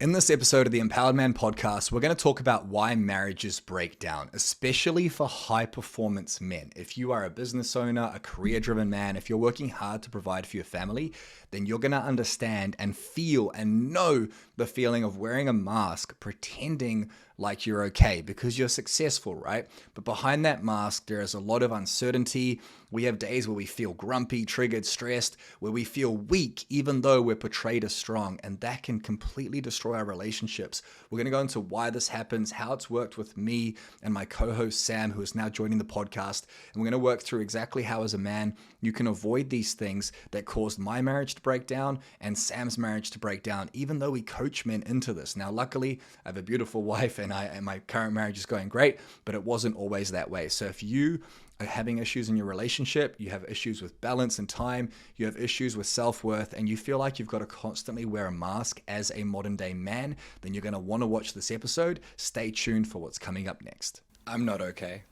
In this episode of the Empowered Man podcast, we're going to talk about why marriages break down, especially for high performance men. If you are a business owner, a career driven man, if you're working hard to provide for your family, then you're going to understand and feel and know the feeling of wearing a mask, pretending like you're okay because you're successful, right? But behind that mask, there is a lot of uncertainty. We have days where we feel grumpy, triggered, stressed, where we feel weak, even though we're portrayed as strong, and that can completely destroy our relationships. We're going to go into why this happens, how it's worked with me and my co-host Sam, who is now joining the podcast, and we're going to work through exactly how, as a man, you can avoid these things that caused my marriage to break down and Sam's marriage to break down, even though we coach men into this. Now, luckily, I have a beautiful wife and my current marriage is going great, but it wasn't always that way. So if you are having issues in your relationship, you have issues with balance and time, you have issues with self-worth, and you feel like you've got to constantly wear a mask as a modern day man, then you're going to want to watch this episode. Stay tuned for what's coming up next. I'm not okay.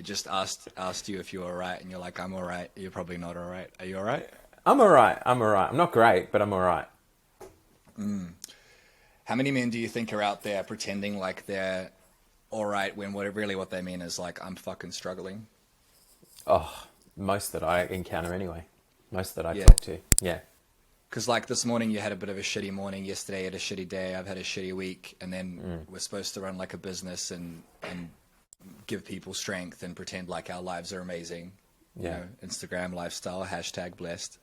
Just asked you if you were all right, and you're like, I'm all right. You're probably not all right. Are you all right? I'm all right. I'm not great, but I'm all right. How many men do you think are out there pretending like they're all right when what they mean is like, I'm fucking struggling? Oh, most that I encounter anyway. Most that I talk to. Yeah. Because like this morning you had a bit of a shitty morning. Yesterday you had a shitty day. I've had a shitty week. And then we're supposed to run like a business and give people strength and pretend like our lives are amazing. Yeah. You know, Instagram lifestyle, #blessed.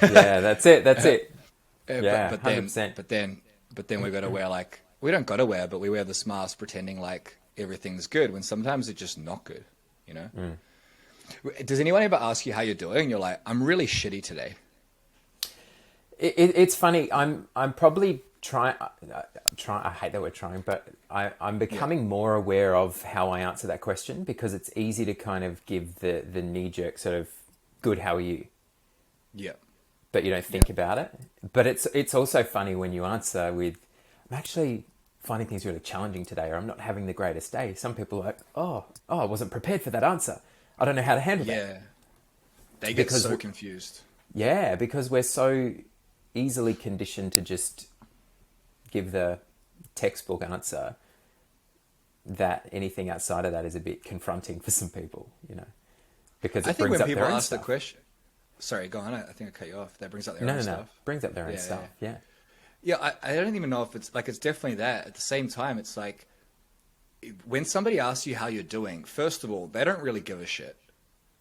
Yeah, that's it. Yeah, but 100%. then we got to wear like, we don't got to wear, but we wear this mask pretending like everything's good when sometimes it's just not good, you know? Does anyone ever ask you how you're doing? You're like, I'm really shitty today. It's funny. I'm probably trying. I hate that we're trying, but I'm becoming more aware of how I answer that question, because it's easy to kind of give the knee jerk sort of good. How are you? Yeah. But you don't think about it. But it's also funny when you answer with, I'm actually finding things really challenging today, or I'm not having the greatest day. Some people are like, oh, I wasn't prepared for that answer. I don't know how to handle that. Yeah. They get so confused. Yeah, because we're so easily conditioned to just give the textbook answer that anything outside of that is a bit confronting for some people, you know, because it brings up their own stuff. I think when people ask the question, sorry, go on. I think I cut you off. That brings up their own stuff. Brings up their own stuff. Yeah. Yeah, I don't even know if it's like, it's definitely that. At the same time, it's like, when somebody asks you how you're doing, first of all, they don't really give a shit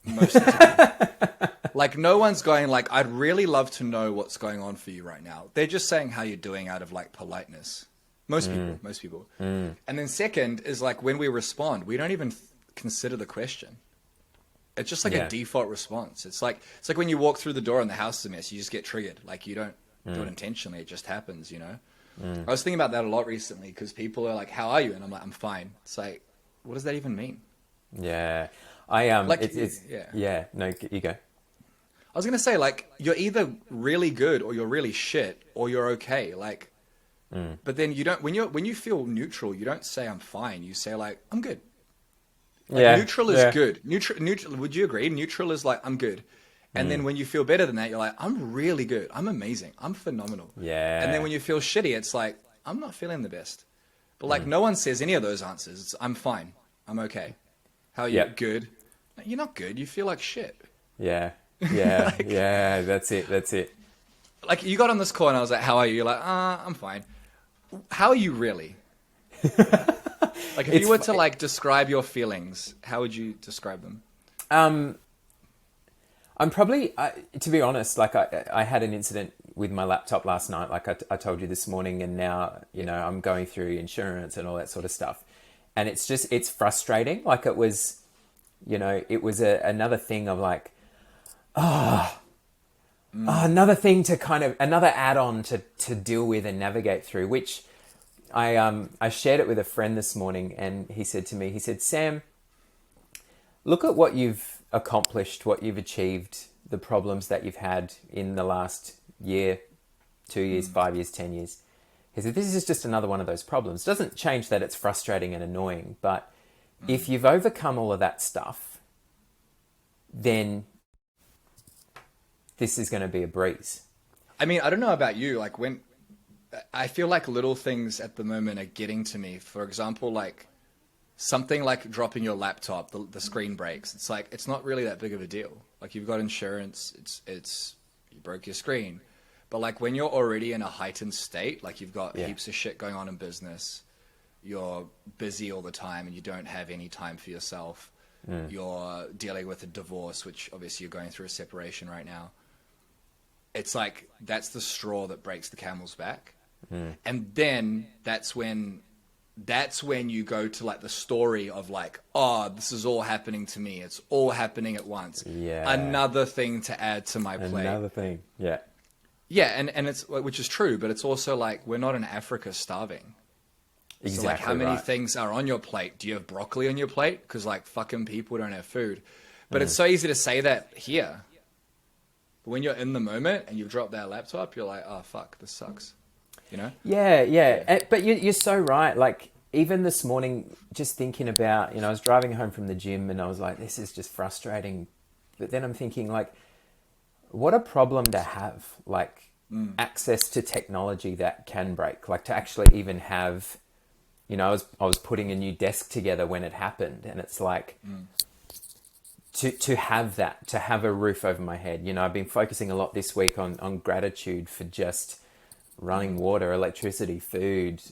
most of the time. Like, no one's going like, I'd really love to know what's going on for you right now. They're just saying how you're doing out of like politeness. Most people. And then second is like, when we respond, we don't even consider the question. It's just like a default response. It's like when you walk through the door and the house is a mess, you just get triggered. Like, you don't do it intentionally. It just happens, you know? I was thinking about that a lot recently, because people are like, how are you? And I'm like, I'm fine. It's like, what does that even mean? Yeah. No, you go. I was going to say, like, you're either really good or you're really shit or you're okay. Like, but then you don't, when you feel neutral, you don't say I'm fine. You say like, I'm good. Like, neutral is good. Neutral. Would you agree? Neutral is like, I'm good. And then when you feel better than that, you're like, I'm really good. I'm amazing. I'm phenomenal. Yeah. And then when you feel shitty, it's like, I'm not feeling the best. But like, no one says any of those answers. It's, I'm fine. I'm okay. How are you? Good. You're not good. You feel like shit. Yeah. Yeah. Yeah. That's it. Like, you got on this call and I was like, how are you? You're like, I'm fine. How are you really? Like, if you were to like describe your feelings, how would you describe them? I'm probably, to be honest, like I had an incident with my laptop last night, like I told you this morning, and now, you know, I'm going through insurance and all that sort of stuff. And it's frustrating. Like, it was, you know, it was another thing of like, another thing to kind of, another add-on to deal with and navigate through, which I shared it with a friend this morning, and he said to me, Sam, look at what you've accomplished, what you've achieved, the problems that you've had in the last year, 2 years, 5 years, 10 years. He said, this is just another one of those problems. Doesn't change that it's frustrating and annoying, but if you've overcome all of that stuff, then this is going to be a breeze. I mean, I don't know about you. Like when I feel like little things at the moment are getting to me. For example, like something like dropping your laptop, the screen breaks. It's like, it's not really that big of a deal. Like you've got insurance. You broke your screen. But like when you're already in a heightened state, like you've got heaps of shit going on in business, you're busy all the time and you don't have any time for yourself. You're dealing with a divorce, which obviously you're going through a separation right now. It's like, that's the straw that breaks the camel's back. And then that's when you go to like the story of like, oh, this is all happening to me. It's all happening at once. Yeah. Another thing to add to my plate. Another thing. Yeah. Yeah. And it's, which is true, but it's also like, we're not in Africa starving. Exactly. So like, how many things are on your plate? Do you have broccoli on your plate? Because like fucking people don't have food. But it's so easy to say that here. But when you're in the moment and you've dropped that laptop, you're like, oh fuck, this sucks. You know? Yeah. But you're so right. Like even this morning, just thinking about, I was driving home from the gym and I was like, this is just frustrating. But then I'm thinking like, what a problem to have, like access to technology that can break, like to actually even have, I was putting a new desk together when it happened, and it's like to have that, to have a roof over my head. I've been focusing a lot this week on gratitude for just running water, electricity, food,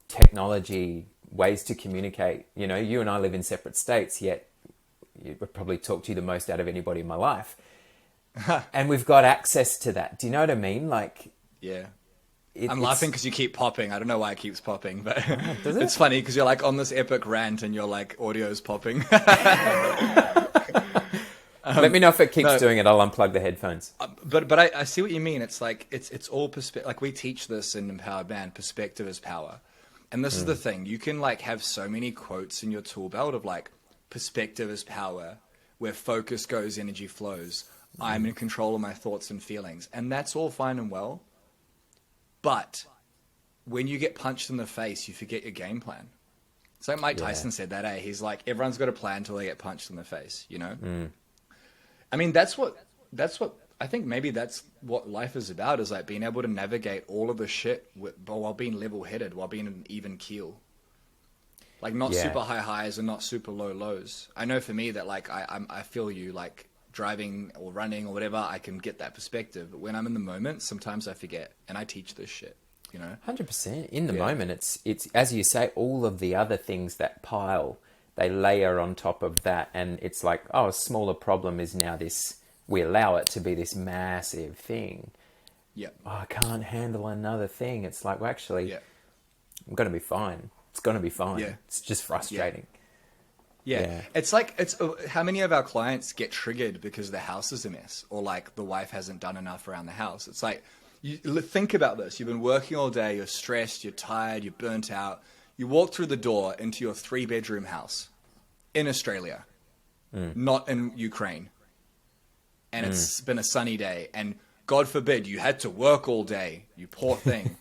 technology, ways to communicate. You and I live in separate states, yet you would probably talk to you the most out of anybody in my life. And we've got access to that. Do you know what I mean? Like, yeah. I'm laughing because you keep popping. I don't know why it keeps popping, but does it? It's funny because you're like on this epic rant and you're like, audio's popping. Let me know if it keeps doing it. I'll unplug the headphones. But I see what you mean. It's like, it's all perspective. Like we teach this in Empowered Man, perspective is power. And this is the thing. You can like have so many quotes in your tool belt of like, perspective is power, where focus goes, energy flows. I'm in control of my thoughts and feelings. And that's all fine and well. But when you get punched in the face, you forget your game plan. It's like Mike Tyson said that, eh? He's like, everyone's got a plan until they get punched in the face, I mean, that's what I think maybe that's what life is about, is like being able to navigate all of the shit while being level-headed, while being an even keel. Like not super high highs and not super low lows. I know for me that like, I feel you, like driving or running or whatever, I can get that perspective. But when I'm in the moment, sometimes I forget, and I teach this shit, 100%. In the moment, it's as you say, all of the other things that pile, they layer on top of that, and it's like, oh, a smaller problem is now this, we allow it to be this massive thing. Yeah. Oh, I can't handle another thing. It's like, well, actually, I'm going to be fine. It's going to be fine. Yeah. It's just frustrating. Yeah. It's like, how many of our clients get triggered because the house is a mess, or like the wife hasn't done enough around the house. It's like, think about this. You've been working all day. You're stressed. You're tired. You're burnt out. You walk through the door into your 3-bedroom house in Australia, not in Ukraine. And it's been a sunny day, and God forbid you had to work all day, you poor thing.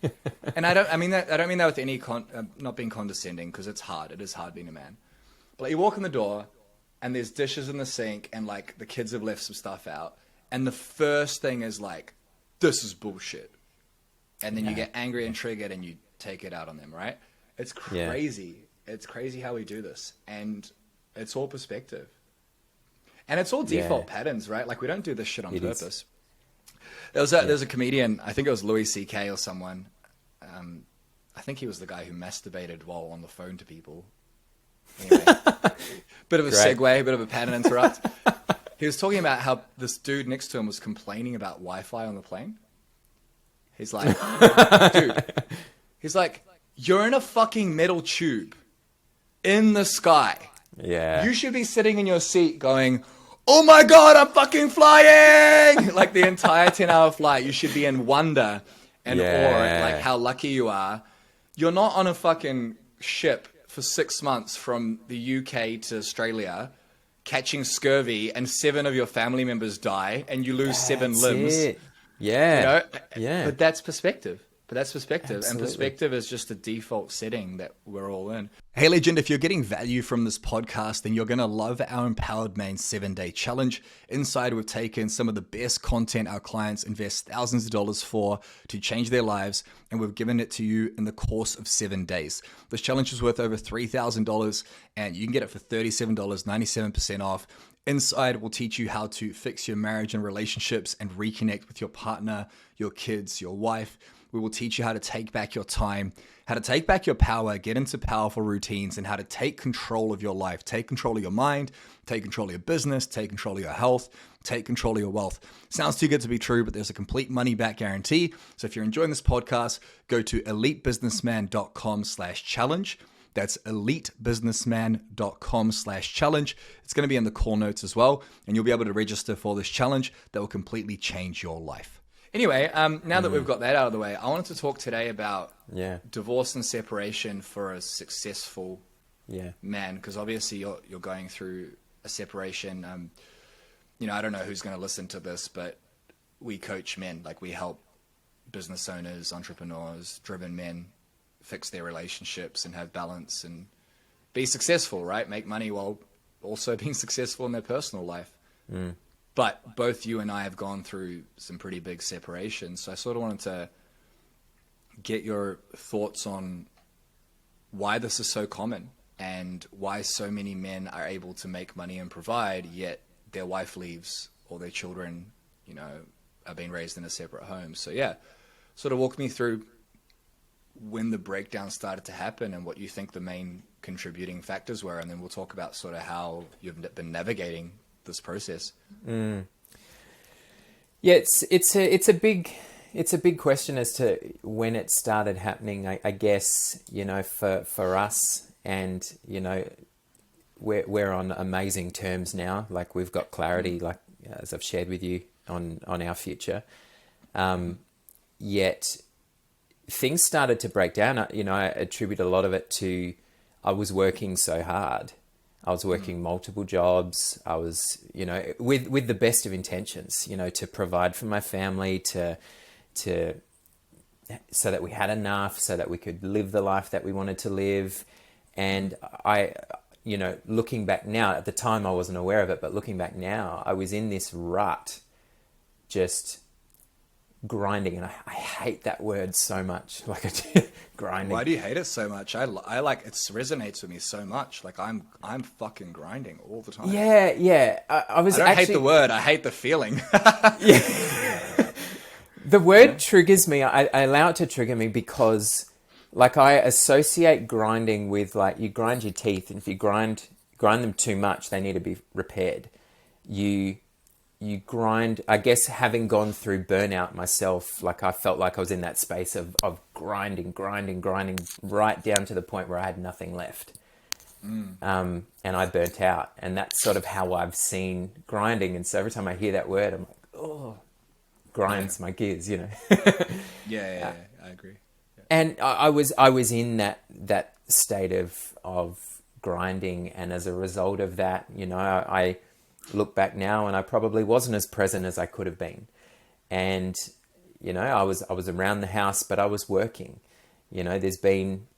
And I don't mean that with any not being condescending, because it's hard. It is hard being a man. But you walk in the door, and there's dishes in the sink, and like the kids have left some stuff out, and the first thing is like, this is bullshit. And then you get angry and triggered, and you take it out on them, right? It's crazy. Yeah. It's crazy how we do this, and it's all perspective, and it's all default patterns, right? Like we don't do this shit on purpose. There's a comedian, I think it was Louis C.K. or someone. I think he was the guy who masturbated while on the phone to people. Anyway, bit of a segue, bit of a pattern interrupt. He was talking about how this dude next to him was complaining about Wi-Fi on the plane. He's like, you're in a fucking metal tube in the sky. Yeah. You should be sitting in your seat going, oh my God, I'm fucking flying! Like the entire 10-hour flight, you should be in wonder and awe at like how lucky you are. You're not on a fucking ship for 6 months from the UK to Australia catching scurvy, and 7 of your family members die and you lose 7 limbs. Yeah. But that's perspective. But that's perspective, Absolutely. and perspective is just the default setting that we're all in. Hey, legend, if you're getting value from this podcast, then you're going to love our Empowered Man 7-Day Challenge. Inside, we've taken some of the best content our clients invest thousands of dollars for to change their lives, and we've given it to you in the course of 7 days. This challenge is worth over $3,000, and you can get it for $37, 97% off. Inside, we'll teach you how to fix your marriage and relationships and reconnect with your partner, your kids, your wife. We will teach you how to take back your time, how to take back your power, get into powerful routines, and how to take control of your life. Take control of your mind, take control of your business, take control of your health, take control of your wealth. Sounds too good to be true, but there's a complete money back guarantee. So if you're enjoying this podcast, go to elitebusinessman.com/challenge. That's elitebusinessman.com/challenge. It's going to be in the call notes as well, and you'll be able to register for this challenge that will completely change your life. Anyway, now that we've got that out of the way, I wanted to talk today about divorce and separation for a successful man, because obviously you're going through a separation. I don't know who's going to listen to this, but we coach men. Like, we help business owners, entrepreneurs, driven men fix their relationships and have balance and be successful, right? Make money while also being successful in their personal life. But both you and I have gone through some pretty big separations. So I sort of wanted to get your thoughts on why this is so common and why so many men are able to make money and provide, yet their wife leaves or their children, are being raised in a separate home. So sort of walk me through when the breakdown started to happen and what you think the main contributing factors were. And then we'll talk about sort of how you've been navigating this process. Yeah, it's a big question as to when it started happening. I guess for us, and we're on amazing terms now. Like, we've got clarity, like as I've shared with you on our future. Yet things started to break down. I attribute a lot of it to I was working so hard. I was working multiple jobs. I was, with the best of intentions, to provide for my family, so that we had enough, so that we could live the life that we wanted to live. And I, looking back now, at the time I wasn't aware of it, but looking back now, I was in this rut, just grinding, and I hate that word so much. Like, grinding. Why do you hate it so much? I like it. Resonates with me so much. Like, I'm fucking grinding all the time. Yeah. I don't hate the word. I hate the feeling. The word triggers me. I allow it to trigger me because, like, I associate grinding with, like, you grind your teeth, and if you grind them too much, they need to be repaired. You grind, I guess, having gone through burnout myself, like, I felt like I was in that space of grinding right down to the point where I had nothing left. And I burnt out. And that's sort of how I've seen grinding. And so every time I hear that word, I'm like, oh, grinds my gears, Yeah, I agree. Yeah. And I was in that state of grinding. And as a result of that, I look back now and I probably wasn't as present as I could have been. And, I was around the house, but I was working. There's been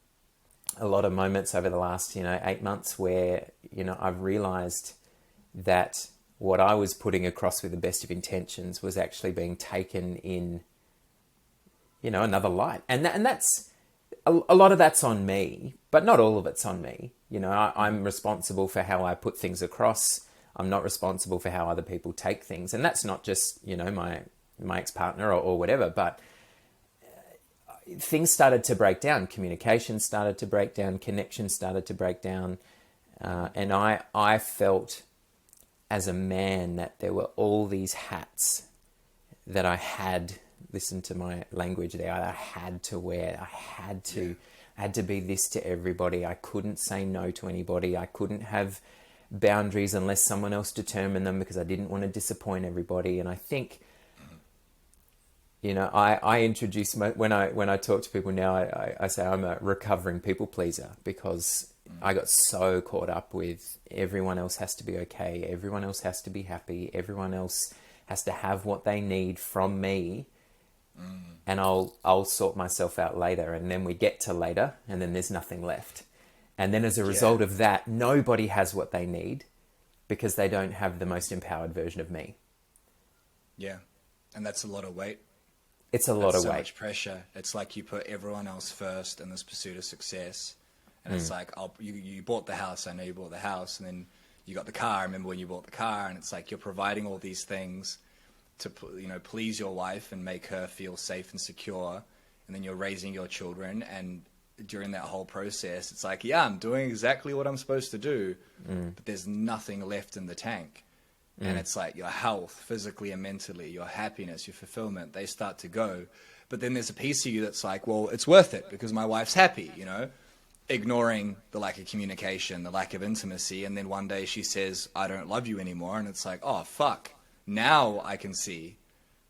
a lot of moments over the last, 8 months where, I've realized that what I was putting across with the best of intentions was actually being taken in, another light. And that's, a lot of that's on me, but not all of it's on me. I'm responsible for how I put things across. I'm not responsible for how other people take things. And that's not just, my ex-partner or whatever, but things started to break down. Communication started to break down. Connection started to break down. And I felt as a man that there were all these hats that I had, listen to my language there, I had to wear. I had to be this to everybody. I couldn't say no to anybody. I couldn't have boundaries unless someone else determined them, because I didn't want to disappoint everybody. And I think, I introduce when I talk to people now, I say I'm a recovering people pleaser, because I got so caught up with everyone else has to be okay, everyone else has to be happy, everyone else has to have what they need from me, and I'll sort myself out later. And then we get to later, and then there's nothing left. And then as a result of that, nobody has what they need because they don't have the most empowered version of me. Yeah. And that's a lot of weight. It's a lot of so weight. Much pressure. It's like you put everyone else first in this pursuit of success. And it's like, you bought the house. I know you bought the house. And then you got the car. I remember when you bought the car. And it's like you're providing all these things to, please your wife and make her feel safe and secure. And then you're raising your children. And during that whole process, it's like, yeah, I'm doing exactly what I'm supposed to do. But there's nothing left in the tank. And it's like your health, physically and mentally, your happiness, your fulfillment, they start to go. But then there's a piece of you that's like, well, it's worth it because my wife's happy, ignoring the lack of communication, the lack of intimacy. And then one day she says, I don't love you anymore. And it's like, oh, fuck. Now I can see.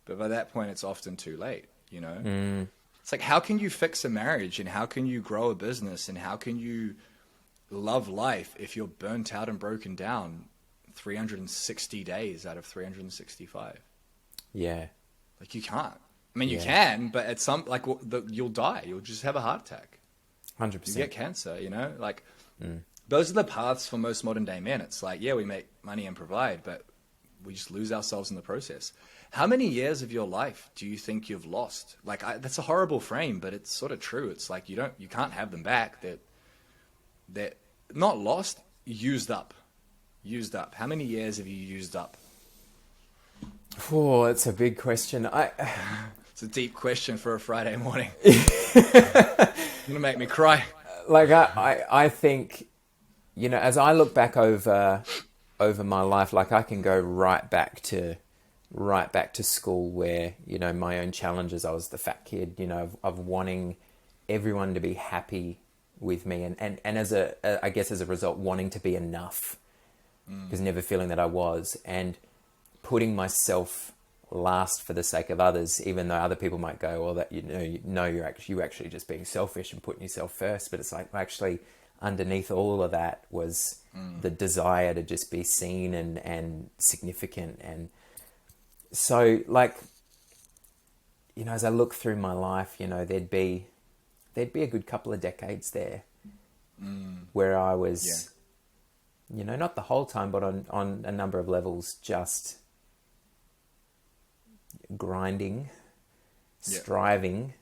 But by that point, it's often too late, It's like, how can you fix a marriage and how can you grow a business and how can you love life if you're burnt out and broken down 360 days out of 365? Yeah. Like you can't. I mean, you can, but at some, like you'll die. You'll just have a heart attack. 100%. You get cancer, like those are the paths for most modern day men. It's like, yeah, we make money and provide, but we just lose ourselves in the process. How many years of your life do you think you've lost? Like that's a horrible frame, but it's sort of true. It's like you can't have them back. They're not lost, used up. How many years have you used up? Oh, that's a big question. It's a deep question for a Friday morning. It's gonna make me cry. Like I think, as I look back over my life, like I can go right back to school where, my own challenges. I was the fat kid, of wanting everyone to be happy with me and I guess as a result, wanting to be enough because never feeling that I was, and putting myself last for the sake of others, even though other people might go, well, that you're actually just being selfish and putting yourself first. But it's like, actually, underneath all of that was the desire to just be seen and significant. And so, like, as I look through my life, there'd be a good couple of decades there where I was, not the whole time, but on a number of levels, just grinding, striving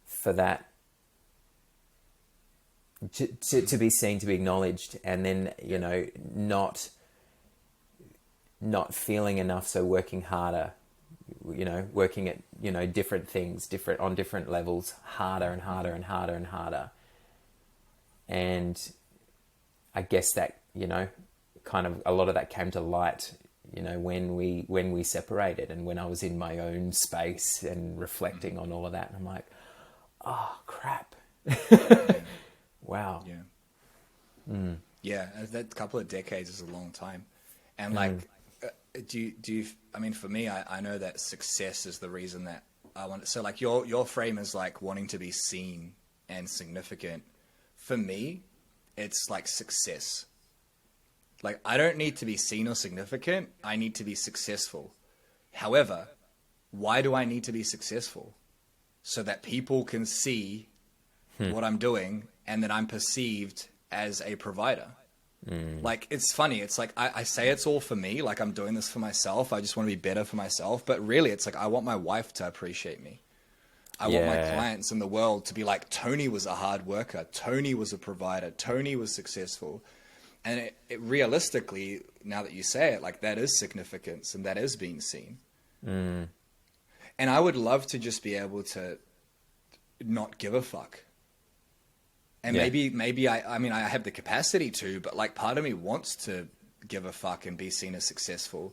for that, to be seen, to be acknowledged, and then, not feeling enough, so working harder, working at, different things, on different levels, harder and harder and harder and harder. And I guess that, kind of a lot of that came to light, when we separated and when I was in my own space and reflecting on all of that. And I'm like, oh, crap. Wow. Yeah. Yeah. That couple of decades is a long time. And like, do you, I mean, for me, I know that success is the reason that I want. So like your frame is like wanting to be seen and significant. For me, it's like success. Like, I don't need to be seen or significant. I need to be successful. However, why do I need to be successful? So that people can see what I'm doing and that I'm perceived as a provider. Like, it's funny. It's like, I say it's all for me. Like, I'm doing this for myself. I just want to be better for myself. But really, it's like, I want my wife to appreciate me. I want my clients in the world to be like, Toni was a hard worker. Toni was a provider. Toni was successful. And it realistically, now that you say it, like that is significance and that is being seen. And I would love to just be able to not give a fuck. And maybe I mean, I have the capacity to, but like part of me wants to give a fuck and be seen as successful.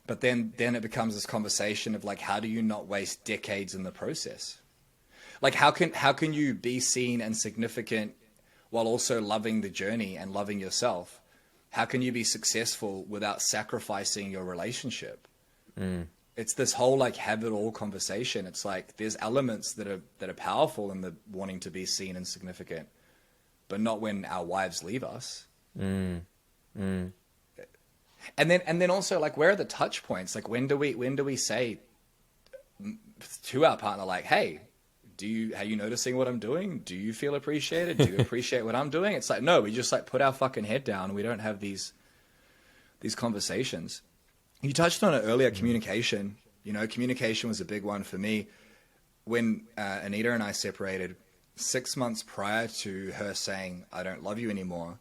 But then it becomes this conversation of like, how do you not waste decades in the process? Like, how can you be seen and significant while also loving the journey and loving yourself? How can you be successful without sacrificing your relationship? It's this whole like have it all conversation. It's like there's elements that are powerful in the wanting to be seen and significant, but not when our wives leave us. And then also like, where are the touch points? Like when do we say to our partner, like, hey, are you noticing what I'm doing? Do you feel appreciated? Do you appreciate what I'm doing? It's like, no, we just like put our fucking head down and we don't have these conversations. You touched on it earlier, communication. You know, communication was a big one for me. When Anita and I separated, 6 months prior to her saying, I don't love you anymore,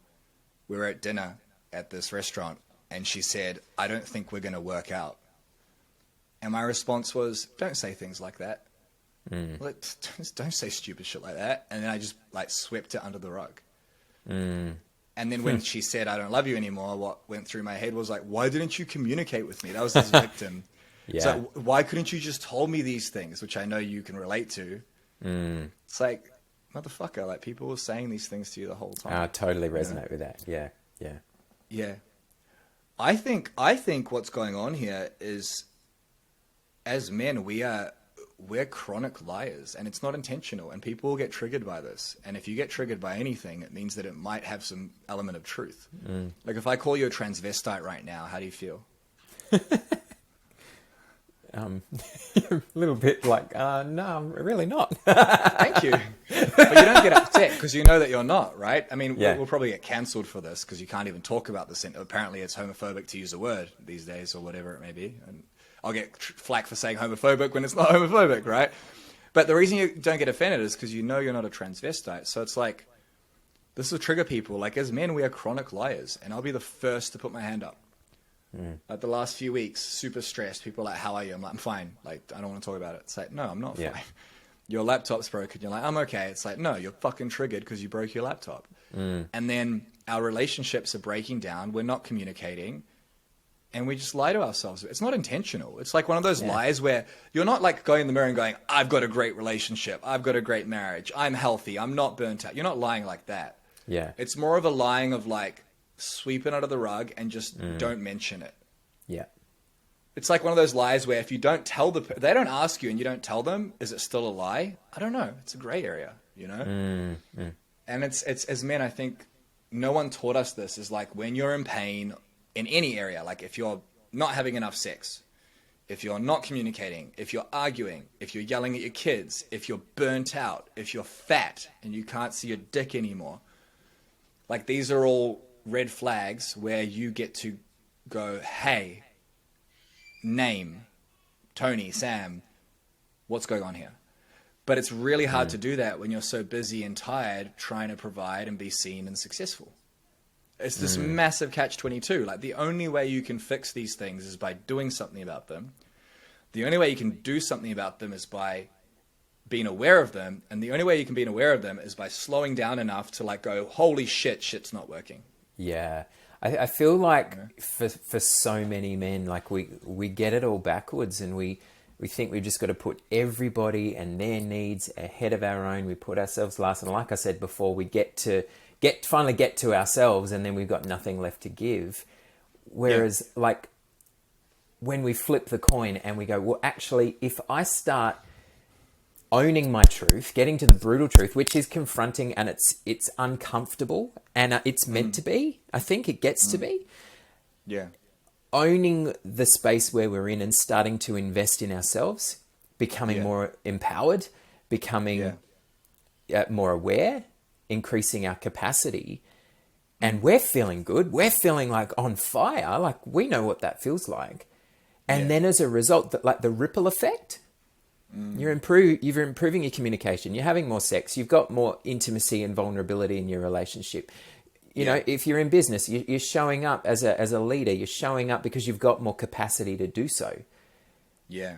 we were at dinner at this restaurant and she said, I don't think we're going to work out. And my response was, don't say things like that. Like, don't say stupid shit like that. And then I just like swept it under the rug. And then when she said, I don't love you anymore, what went through my head was like, why didn't you communicate with me? That was this victim. Yeah. So why couldn't you just told me these things, which I know you can relate to? It's like, motherfucker, like people were saying these things to you the whole time. I totally resonate with that. Yeah. Yeah. Yeah. I think what's going on here is, as men, we're chronic liars, and it's not intentional, and people will get triggered by this. And if you get triggered by anything, it means that it might have some element of truth. Like if I call you a transvestite right now, how do you feel? A little bit like, no, I'm really not. Thank you. But you don't get upset because you know that you're not, right? I mean, Yeah. we'll probably get cancelled for this because you can't even talk about this. Apparently it's homophobic to use a word these days or whatever it may be. And I'll get flack for saying homophobic when it's not homophobic, right? But the reason you don't get offended is because you know you're not a transvestite. So it's like, this will trigger people. Like as men, we are chronic liars. And I'll be the first to put my hand up. Like the last few weeks, super stressed. People are like, how are you? I'm like, I'm fine. Like, I don't want to talk about it. It's like, no, I'm not fine. Your laptop's broken. You're like, I'm okay. It's like, no, you're fucking triggered because you broke your laptop. And then our relationships are breaking down. We're not communicating. And we just lie to ourselves. It's not intentional. It's like one of those lies where you're not like going in the mirror and going, I've got a great relationship. I've got a great marriage. I'm healthy. I'm not burnt out. You're not lying like that. Yeah. It's more of a lying of like, sweep it under the rug and just don't mention it. Yeah. It's like one of those lies where if you don't tell they don't ask you and you don't tell them, is it still a lie? I don't know. It's a gray area, you know? And it's as men, I think no one taught us this, is like when you're in pain in any area, like if you're not having enough sex, if you're not communicating, if you're arguing, if you're yelling at your kids, if you're burnt out, if you're fat and you can't see your dick anymore, like these are all red flags where you get to go, hey, name, Tony, Sam, what's going on here? But it's really hard to do that when you're so busy and tired trying to provide and be seen and successful. It's this massive catch-22. Like the only way you can fix these things is by doing something about them. The only way you can do something about them is by being aware of them. And the only way you can be aware of them is by slowing down enough to like go, holy shit, shit's not working. Yeah. I feel like for so many men, like we get it all backwards and we think we've just got to put everybody and their needs ahead of our own. We put ourselves last. And like I said before, we finally get to ourselves and then we've got nothing left to give. Whereas like when we flip the coin and we go, well, actually, if I start owning my truth, getting to the brutal truth, which is confronting and it's uncomfortable and it's meant to be. I think it gets to be. Yeah. Owning the space where we're in and starting to invest in ourselves, becoming more empowered, becoming more aware, increasing our capacity. And we're feeling good. We're feeling like on fire. Like we know what that feels like. And then as a result, like the ripple effect, you're improving your communication. You're having more sex. You've got more intimacy and vulnerability in your relationship. You know, if you're in business, you're showing up as a leader. You're showing up because you've got more capacity to do so. Yeah.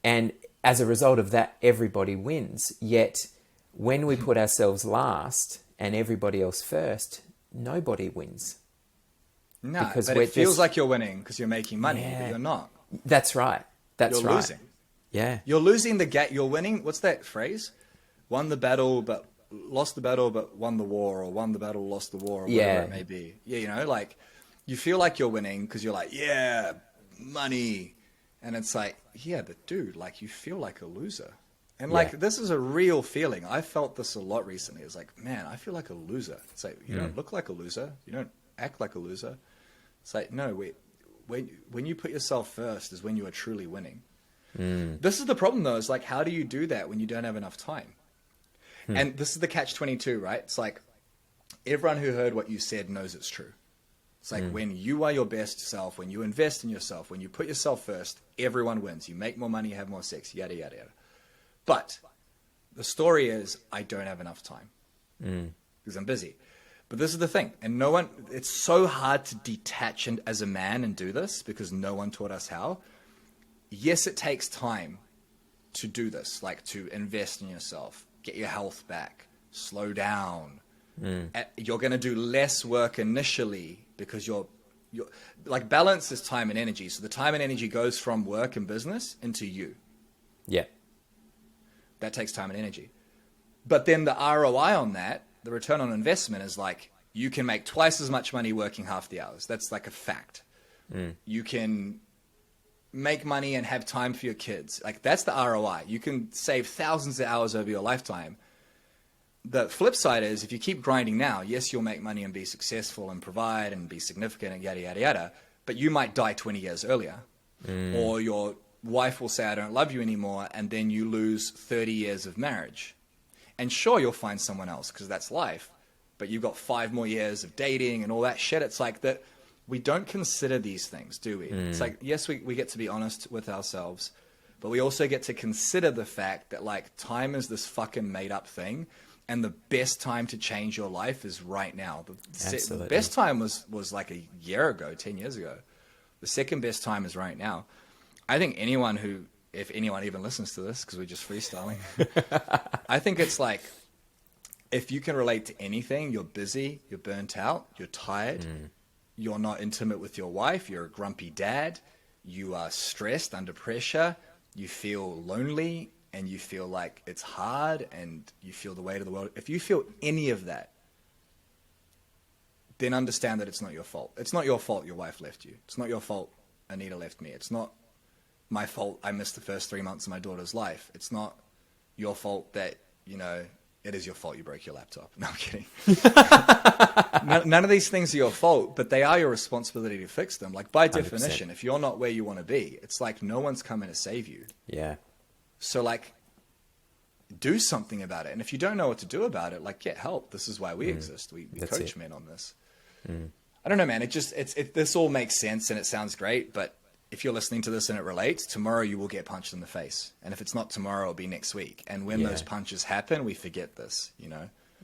And as a result of that, everybody wins. Yet when we put ourselves last and everybody else first, nobody wins. No, because but it feels like you're winning because you're making money, but you're not. That's right. You're losing. Yeah. You're losing the game. You're winning. What's that phrase? Won the battle, but lost the battle, but won the war, or won the battle, lost the war, or whatever it may be. Yeah, you know, like you feel like you're winning because you're like, yeah, money. And it's like, yeah, but dude, like you feel like a loser. And like, this is a real feeling. I felt this a lot recently. It's like, man, I feel like a loser. It's like, you don't look like a loser. You don't act like a loser. It's like, no, wait, when you put yourself first is when you are truly winning. This is the problem though, is like, how do you do that when you don't have enough time? And this is the catch-22, right? It's like, everyone who heard what you said knows it's true. It's like when you are your best self, when you invest in yourself, when you put yourself first, everyone wins. You make more money, you have more sex, yada, yada, yada. But the story is, I don't have enough time because I'm busy. But this is the thing. And it's so hard to detach as a man and do this because no one taught us how. Yes, it takes time to do this, like to invest in yourself, get your health back, slow down. You're going to do less work initially because you're like, balance is time and energy. So the time and energy goes from work and business into you. Yeah. That takes time and energy. But then the ROI on that, the return on investment, is like, you can make twice as much money working half the hours. That's like a fact. You can make money and have time for your kids. Like, that's the ROI. You can save thousands of hours over your lifetime. The flip side is, if you keep grinding now, yes, you'll make money and be successful and provide and be significant and yada, yada, yada, but you might die 20 years earlier. Or your wife will say, I don't love you anymore, and then you lose 30 years of marriage. And sure, you'll find someone else because that's life, but you've got 5 more years of dating and all that shit. It's like that. We don't consider these things, do we? It's like, yes, we get to be honest with ourselves, but we also get to consider the fact that, like, time is this fucking made up thing. And the best time to change your life is right now. The best time was like a year ago, 10 years ago. The second best time is right now. I think if anyone even listens to this, because we're just freestyling, I think it's like, if you can relate to anything, you're busy, you're burnt out, you're tired, you're not intimate with your wife, you're a grumpy dad, you are stressed, under pressure, you feel lonely, and you feel like it's hard, and you feel the weight of the world. If you feel any of that, then understand that it's not your fault. It's not your fault your wife left you. It's not your fault Anita left me. It's not my fault I missed the first 3 months of my daughter's life. It's not your fault that, it is your fault you broke your laptop. No, I'm kidding. None of these things are your fault, but they are your responsibility to fix them. Like, by definition, 100%. If you're not where you want to be, it's like no one's coming to save you. Yeah. So, like, do something about it. And if you don't know what to do about it, like, get help. This is why we exist. We coach men on this. I don't know, man. This all makes sense and it sounds great, but if you're listening to this and it relates, tomorrow you will get punched in the face. And if it's not tomorrow, it'll be next week. And when those punches happen, we forget this,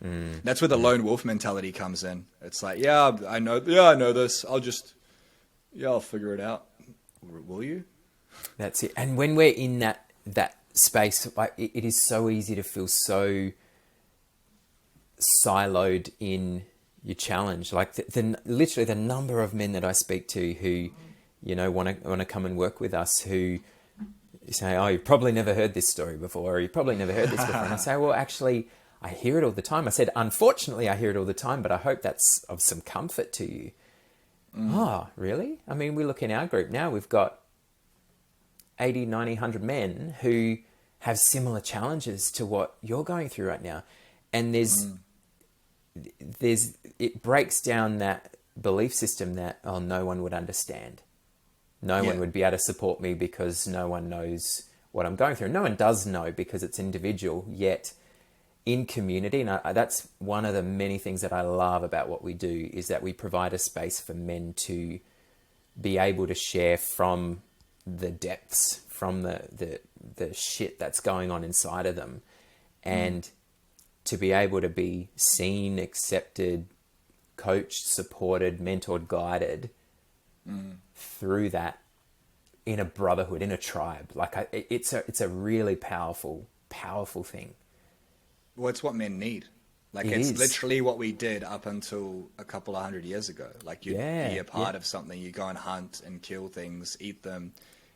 That's where the lone wolf mentality comes in. It's like, I know this. I'll figure it out. Will you? That's it. And when we're in that space, like, it is so easy to feel so siloed in your challenge. Like, literally the number of men that I speak to who, want to come and work with us, who say, oh, you've probably never heard this story before, or you probably never heard this before. And I say, well, actually, I hear it all the time. I said, unfortunately, I hear it all the time, but I hope that's of some comfort to you. Oh, really? I mean, we look in our group now, we've got 80, 90, 100 men who have similar challenges to what you're going through right now. And it breaks down that belief system that, oh, no one would understand. No one would be able to support me because no one knows what I'm going through. No one does know because it's individual, yet in community, and that's one of the many things that I love about what we do, is that we provide a space for men to be able to share from the depths, from the shit that's going on inside of them, and to be able to be seen, accepted, coached, supported, mentored, guided through that in a brotherhood, in a tribe. Like, it's a really powerful thing. Well, it's what men need. Like, it's literally what we did up until a couple of 100 years ago. Like, you'd be a part of something. You go and hunt and kill things, eat them,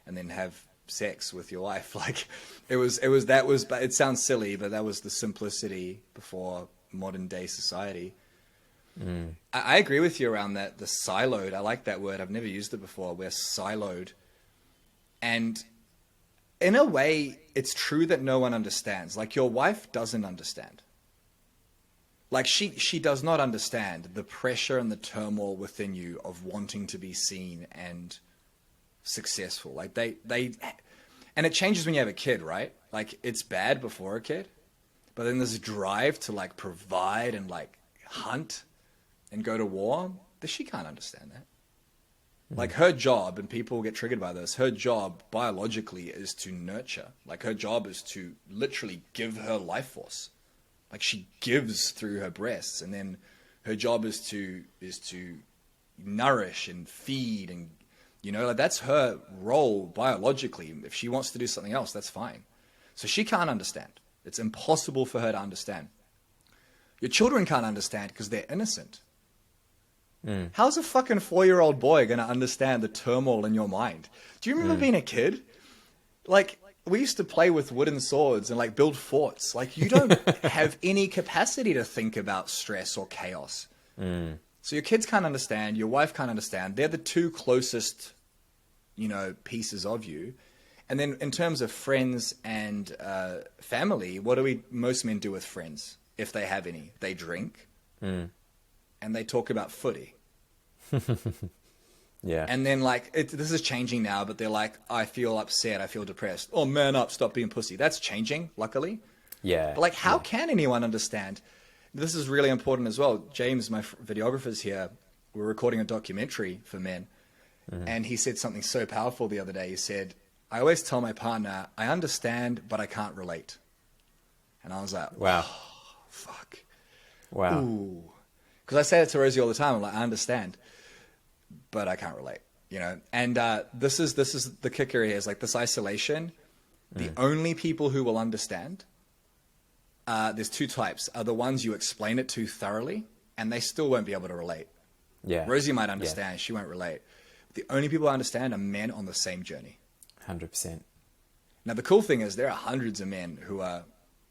and then have sex with your wife. Like, but it sounds silly, but that was the simplicity before modern day society. I agree with you around that. The siloed, I like that word. I've never used it before. We're siloed. And in a way, it's true that no one understands. Like, your wife doesn't understand. Like, she does not understand the pressure and the turmoil within you of wanting to be seen and successful. Like, and And it changes when you have a kid, right? Like, it's bad before a kid, but then there's a drive to like provide and like hunt and go to war. She can't understand that. Like, her job, and people get triggered by this, her job biologically is to nurture. Like, her job is to literally give her life force. Like, she gives through her breasts, and then her job is to nourish and feed, and like, that's her role biologically. If she wants to do something else, that's fine. So she can't understand. It's impossible for her to understand. Your children can't understand because they're innocent. How's a fucking 4-year-old boy going to understand the turmoil in your mind? Do you remember being a kid? Like, we used to play with wooden swords and like build forts. Like, you don't have any capacity to think about stress or chaos. So your kids can't understand. Your wife can't understand. They're the two closest, pieces of you. And then in terms of friends and family, what do most men do with friends? If they have any, they drink. And they talk about footy. Yeah. And then like, this is changing now, but they're like, I feel upset, I feel depressed. Oh, man up, stop being pussy. That's changing, luckily. Yeah. But like, how can anyone understand? This is really important as well. James, my videographer's here. We're recording a documentary for men. And he said something so powerful the other day. He said, I always tell my partner, I understand, but I can't relate. And I was like, wow. Oh, fuck. Wow. Ooh. Because I say it to Rosie all the time. I'm like, I understand, but I can't relate, And this is the kicker here, is like this isolation. The only people who will understand, there's two types, are the ones you explain it to thoroughly, and they still won't be able to relate. Yeah. Rosie might understand, she won't relate. The only people who understand are men on the same journey. 100%. Now, the cool thing is there are hundreds of men who are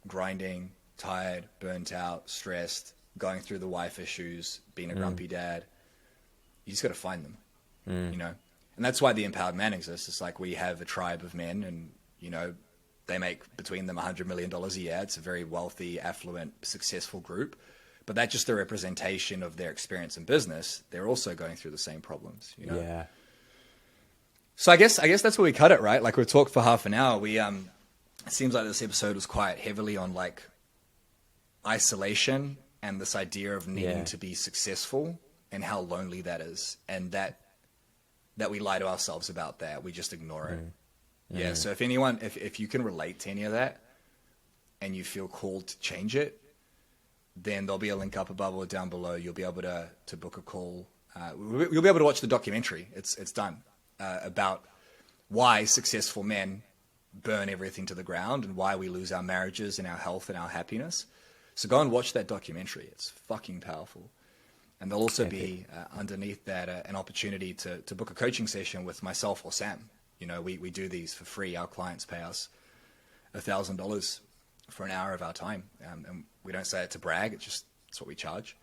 grinding, tired, burnt out, stressed, going through the wife issues, being a grumpy dad. You just got to find them, And that's why the Empowered Man exists. It's like, we have a tribe of men, and, they make between them $100 million a year. It's a very wealthy, affluent, successful group. But that's just a representation of their experience in business. They're also going through the same problems, Yeah. So I guess that's where we cut it, right? Like, we've talked for half an hour. It seems like this episode was quite heavily on like isolation and this idea of needing to be successful, and how lonely that is, and that we lie to ourselves about that. We just ignore it. Yeah. So if anyone, if you can relate to any of that and you feel called to change it, then there'll be a link up above or down below. You'll be able to book a call. You'll be able to watch the documentary. It's done about why successful men burn everything to the ground, and why we lose our marriages and our health and our happiness. So go and watch that documentary. It's fucking powerful. And there'll also be underneath that an opportunity to book a coaching session with myself or Sam. We do these for free. Our clients pay us $1,000 for an hour of our time. And we don't say it to brag. It's what we charge.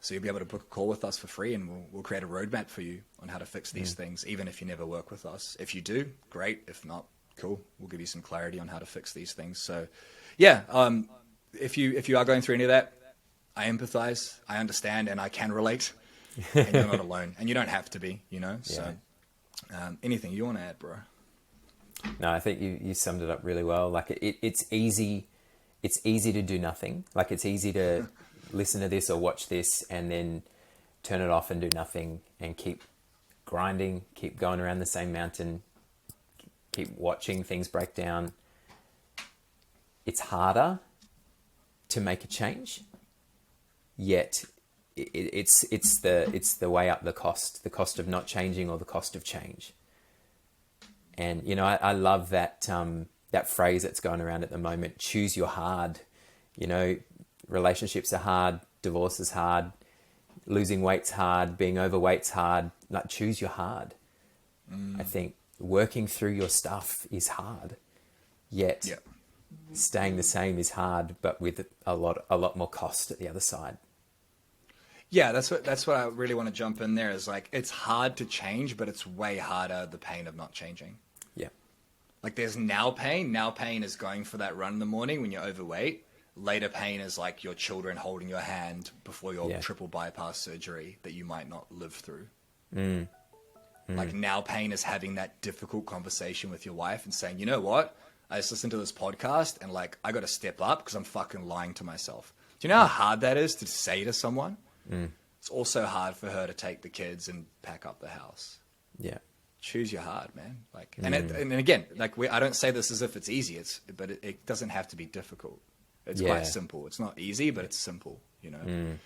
So you'll be able to book a call with us for free, and we'll create a roadmap for you on how to fix these things, even if you never work with us. If you do, great. If not, cool. We'll give you some clarity on how to fix these things. So yeah, if you are going through any of that, I empathize, I understand, and I can relate. And you're not alone, and you don't have to be, So anything you want to add, bro? No, I think you summed it up really well. Like, it's easy to do nothing. Like, it's easy to listen to this or watch this and then turn it off and do nothing and keep grinding, keep going around the same mountain, keep watching things break down. It's harder to make a change, yet it's the way up the cost of not changing, or the cost of change. And I love that that phrase that's going around at the moment: choose your hard. Relationships are hard, divorce is hard, losing weight's hard, being overweight's hard. Like, choose your hard. I think working through your stuff is hard, yet staying the same is hard, but with a lot more cost at the other side. Yeah, that's what I really want to jump in there, is like, it's hard to change, but it's way harder, the pain of not changing. Yeah. Like, there's now pain. Now pain is going for that run in the morning when you're overweight. Later pain is like your children holding your hand before your triple bypass surgery that you might not live through. Like now pain is having that difficult conversation with your wife and saying, you know what? I just listened to this podcast and like, I got to step up because I'm fucking lying to myself. Do you know how hard that is to say to someone? It's also hard for her to take the kids and pack up the house. Yeah. Choose your hard, man. Like, and again, like I don't say this as if it's easy. But it doesn't have to be difficult. It's quite simple. It's not easy, but it's simple, you know?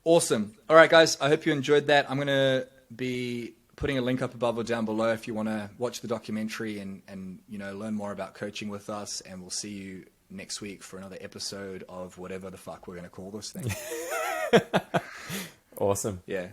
Awesome. All right, guys. I hope you enjoyed that. I'm going to be putting a link up above or down below if you want to watch the documentary and you know, learn more about coaching with us. And we'll see you next week for another episode of whatever the fuck we're going to call this thing. Awesome. Yeah.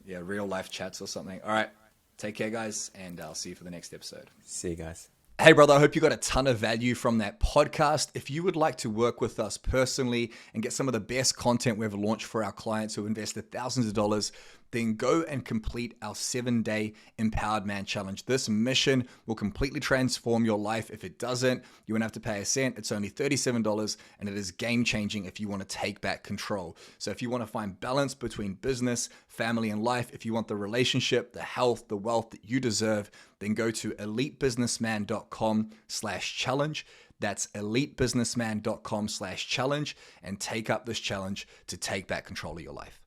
Real life chats or something. All right. Take care, guys. And I'll see you for the next episode. See you guys. Hey, brother, I hope you got a ton of value from that podcast. If you would like to work with us personally and get some of the best content we've launched for our clients who invested thousands of dollars, then go and complete our 7-day Empowered Man Challenge. This mission will completely transform your life. If it doesn't, you won't have to pay a cent. It's only $37, and it is game-changing if you want to take back control. So if you want to find balance between business, family, and life, if you want the relationship, the health, the wealth that you deserve, then go to elitebusinessman.com/challenge. That's elitebusinessman.com/challenge and take up this challenge to take back control of your life.